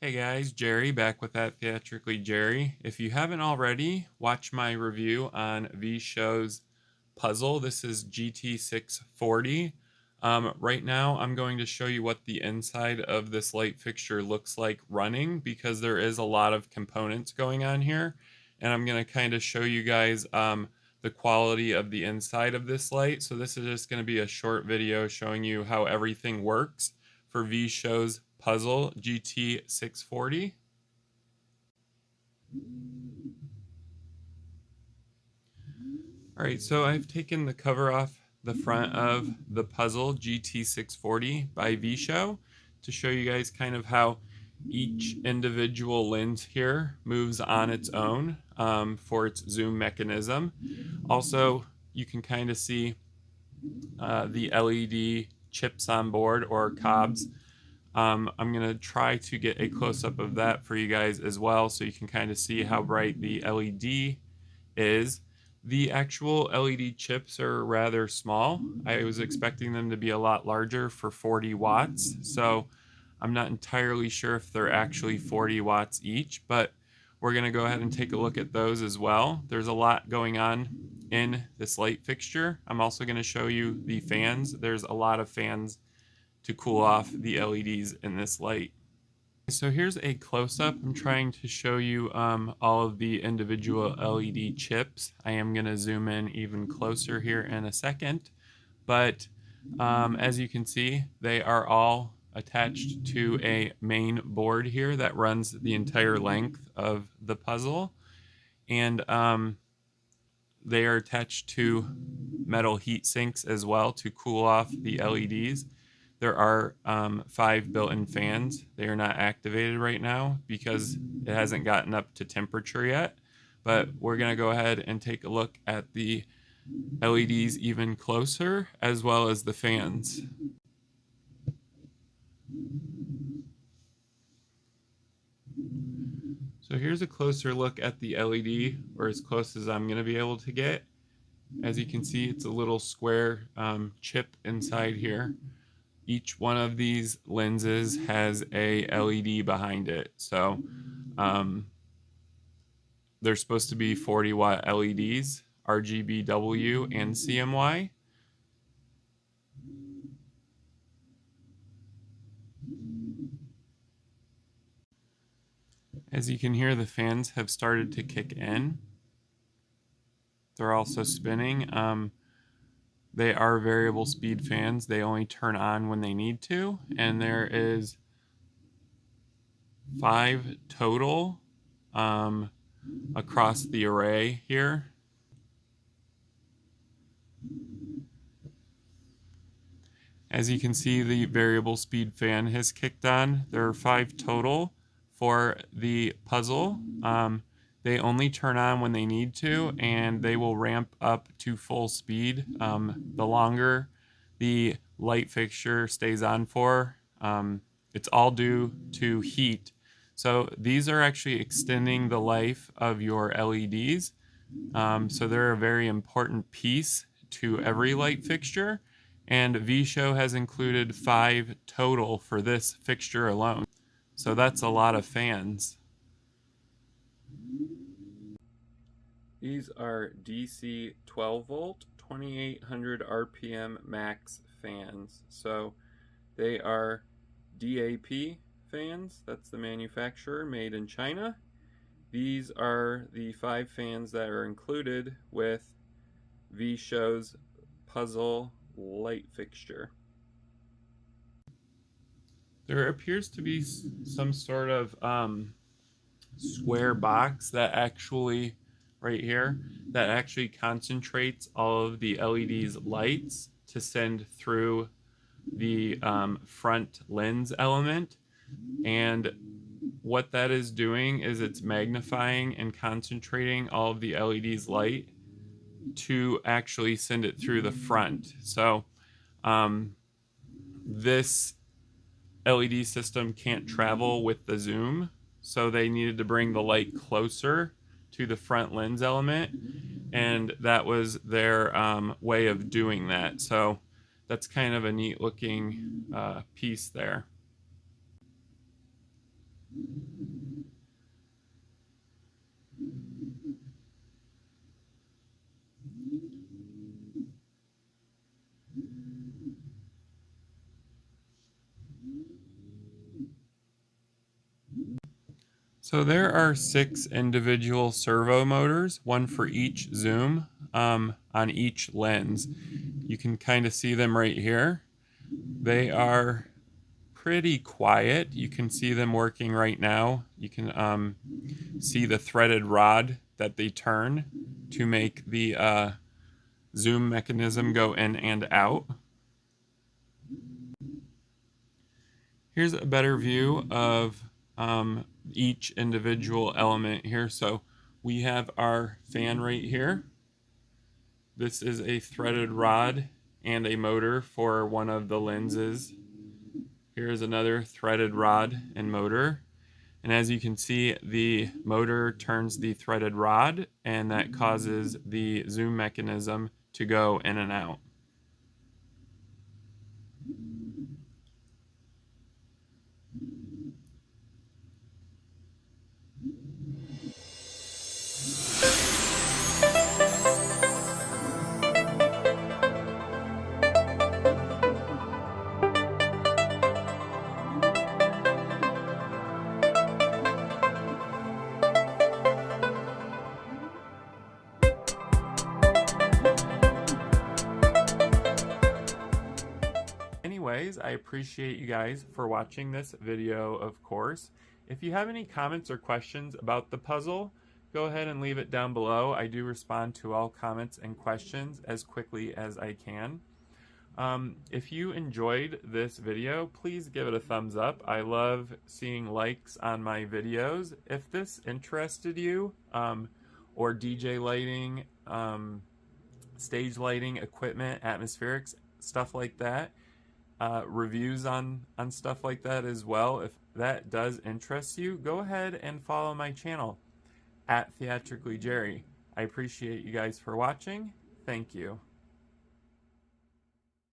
Hey guys, Jerry back with that Theatrically Jerry. If you haven't already, watch my review on V Show's Puzzle. This is GT640. Right now I'm going to show you what the inside of this light fixture looks like running because there is a lot of components going on here, and I'm going to kind of show you guys the quality of the inside of this light. So this is just going to be a short video showing you how everything works for V Show's Puzzle GT640. Alright, so I've taken the cover off the front of the Puzzle GT640 by V Show to show you guys kind of how each individual lens here moves on its own for its zoom mechanism. Also, you can kind of see the LED chips on board, or cobs. I'm going to try to get a close-up of that for you guys as well so you can kind of see how bright the LED is. The actual LED chips are rather small. I was expecting them to be a lot larger for 40 watts, so I'm not entirely sure if they're actually 40 watts each, but we're going to go ahead and take a look at those as well. There's a lot going on in this light fixture. I'm also going to show you the fans. There's a lot of fans to cool off the LEDs in this light. So here's a close-up. I'm trying to show you all of the individual LED chips. I am going to zoom in even closer here in a second, but as you can see, they are all attached to a main board here that runs the entire length of the puzzle, and they are attached to metal heat sinks as well to cool off the LEDs. There are 5 built-in fans. They are not activated right now because it hasn't gotten up to temperature yet, but we're going to go ahead and take a look at the LEDs even closer, as well as the fans. So here's a closer look at the LED, or as close as I'm going to be able to get. As you can see, it's a little square chip inside here. Each one of these lenses has a LED behind it. So they're supposed to be 40 watt LEDs, RGBW and CMY. As you can hear, the fans have started to kick in. They're also spinning. They are variable speed fans. They only turn on when they need to, and there is 5 total across the array here. As you can see, the variable speed fan has kicked on. There are 5 total for the puzzle. They only turn on when they need to, and they will ramp up to full speed. The longer the light fixture stays on for, it's all due to heat. So these are actually extending the life of your LEDs. So they're a very important piece to every light fixture, and V Show has included 5 total for this fixture alone. So that's a lot of fans. These are DC 12 volt, 2800 RPM max fans. So they are DAP fans. That's the manufacturer, made in China. These are the 5 fans that are included with V Show's Puzzle light fixture. There appears to be some sort of square box that actually, right here, that actually concentrates all of the LED's lights to send through the front lens element. And what that is doing is it's magnifying and concentrating all of the LED's light to actually send it through the front. So this LED system can't travel with the zoom, so they needed to bring the light closer to the front lens element, and that was their way of doing that. So that's kind of a neat looking piece there. So there are 6 individual servo motors, one for each zoom on each lens. You can kind of see them right here. They are pretty quiet. You can see them working right now. You can see the threaded rod that they turn to make the zoom mechanism go in and out. Here's a better view of each individual element here. So we have our fan right here. This is a threaded rod and a motor for one of the lenses. Here's another threaded rod and motor. And as you can see, the motor turns the threaded rod, and that causes the zoom mechanism to go in and out. Anyways, I appreciate you guys for watching this video, of course. If you have any comments or questions about the puzzle, go ahead and leave it down below. I do respond to all comments and questions as quickly as I can. If you enjoyed this video, please give it a thumbs up. I love seeing likes on my videos. If this interested you, or DJ lighting, stage lighting, equipment, atmospherics, stuff like that, reviews on stuff like that as well, if that does interest you, go ahead and follow my channel at TheatricallyJerry. I appreciate you guys for watching. Thank you.